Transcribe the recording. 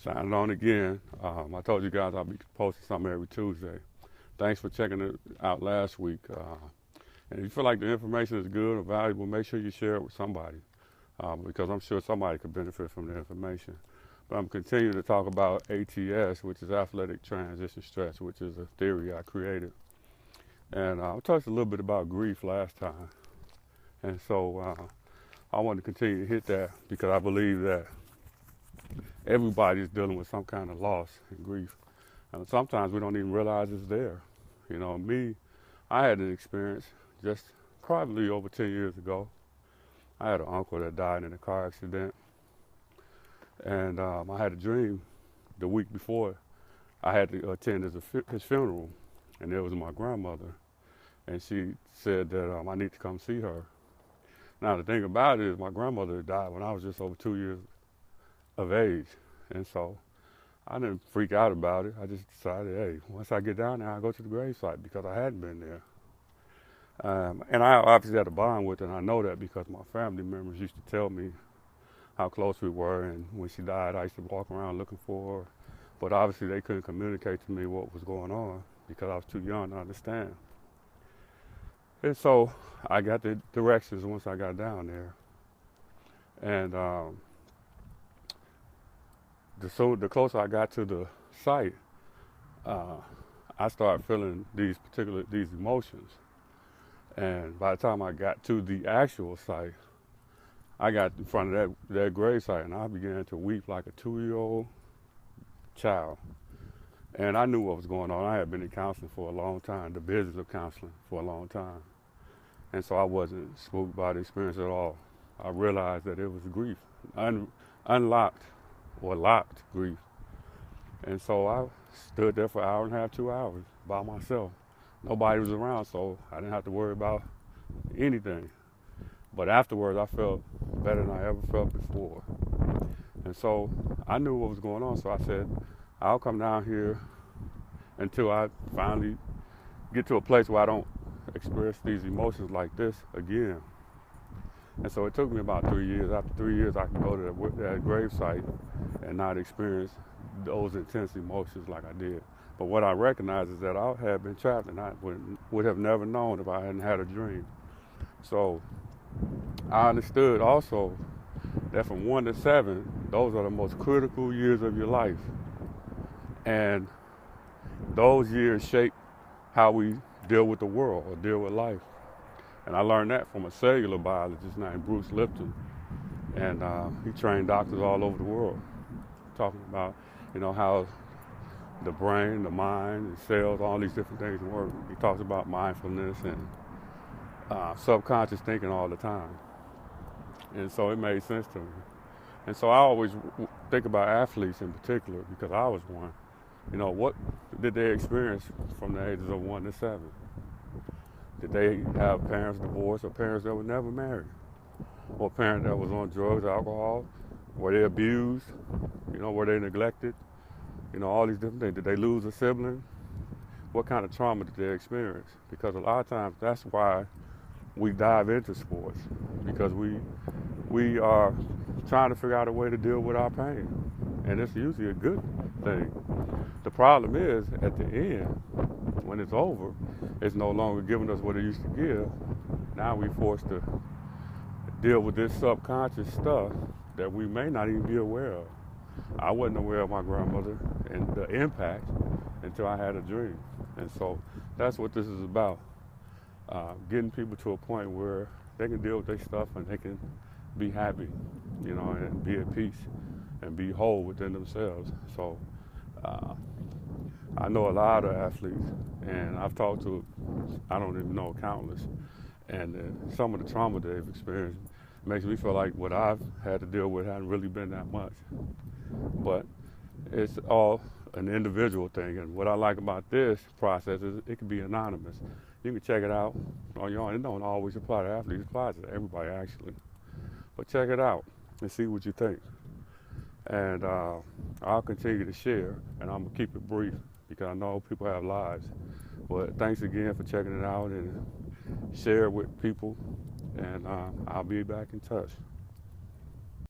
Signing on again. I told you guys I'll be posting something every Tuesday. Thanks for checking it out last week. And if you feel like the information is good or valuable, make sure you share it with somebody because I'm sure somebody could benefit from the information. But I'm continuing to talk about ATS, which is athletic transition stress, which is a theory I created. And I talked a little bit about grief last time. And so I want to continue to hit that because I believe that everybody's dealing with some kind of loss and grief. And sometimes we don't even realize it's there. You know, I had an experience just probably over 10 years ago. I had an uncle that died in a car accident. And I had a dream the week before. I had to attend his funeral. And it was my grandmother. And she said that I need to come see her. Now, the thing about it is my grandmother died when I was just over 2 years of age. And so I didn't freak out about it. I just decided, hey, once I get down there, I'll go to the gravesite because I hadn't been there. And I obviously had a bond with her, and I know that because my family members used to tell me how close we were. And when she died, I used to walk around looking for her. But obviously, they couldn't communicate to me what was going on because I was too young to understand. And so I got the directions once I got down there. And the closer I got to the site, I started feeling these emotions. And by the time I got to the actual site, I got in front of that grave site and I began to weep like a 2-year-old child. And I knew what was going on. I had been in counseling for a long time, the business of counseling for a long time. And so I wasn't spooked by the experience at all. I realized that it was grief, unlocked or locked grief. And so I stood there for an hour and a half, 2 hours by myself. Nobody was around, so I didn't have to worry about anything. But afterwards, I felt better than I ever felt before. And so I knew what was going on, so I said, I'll come down here until I finally get to a place where I don't experience these emotions like this again. And so it took me about 3 years. After 3 years, I could go to that gravesite and not experience those intense emotions like I did. But what I recognized is that I had been trapped and I would have never known if I hadn't had a dream. So I understood also that from 1 to 7, those are the most critical years of your life. And those years shape how we deal with the world or deal with life. And I learned that from a cellular biologist named Bruce Lipton. And he trained doctors all over the world, talking about, how the brain, the mind, the cells, all these different things work. He talks about mindfulness and subconscious thinking all the time. And so it made sense to me. And so I always think about athletes in particular because I was one. What did they experience from the ages of 1 to 7? Did they have parents divorced or parents that were never married? Or parents that was on drugs, alcohol? Were they abused? Were they neglected? All these different things. Did they lose a sibling? What kind of trauma did they experience? Because a lot of times that's why we dive into sports, because we are trying to figure out a way to deal with our pain. And it's usually a good thing. The problem is, at the end, when it's over, it's no longer giving us what it used to give. Now we're forced to deal with this subconscious stuff that we may not even be aware of. I wasn't aware of my grandmother and the impact until I had a dream. And so that's what this is about. Getting people to a point where they can deal with their stuff and they can be happy, and be at peace and be whole within themselves. So I know a lot of athletes, and I've talked to, I don't even know, countless. And some of the trauma they've experienced makes me feel like what I've had to deal with hasn't really been that much. But it's all an individual thing. And what I like about this process is it can be anonymous. You can check it out on your own. It don't always apply to athletes. It applies to everybody, actually. But check it out and see what you think. And I'll continue to share, and I'm going to keep it brief because I know people have lives. But thanks again for checking it out and share it with people. And I'll be back in touch.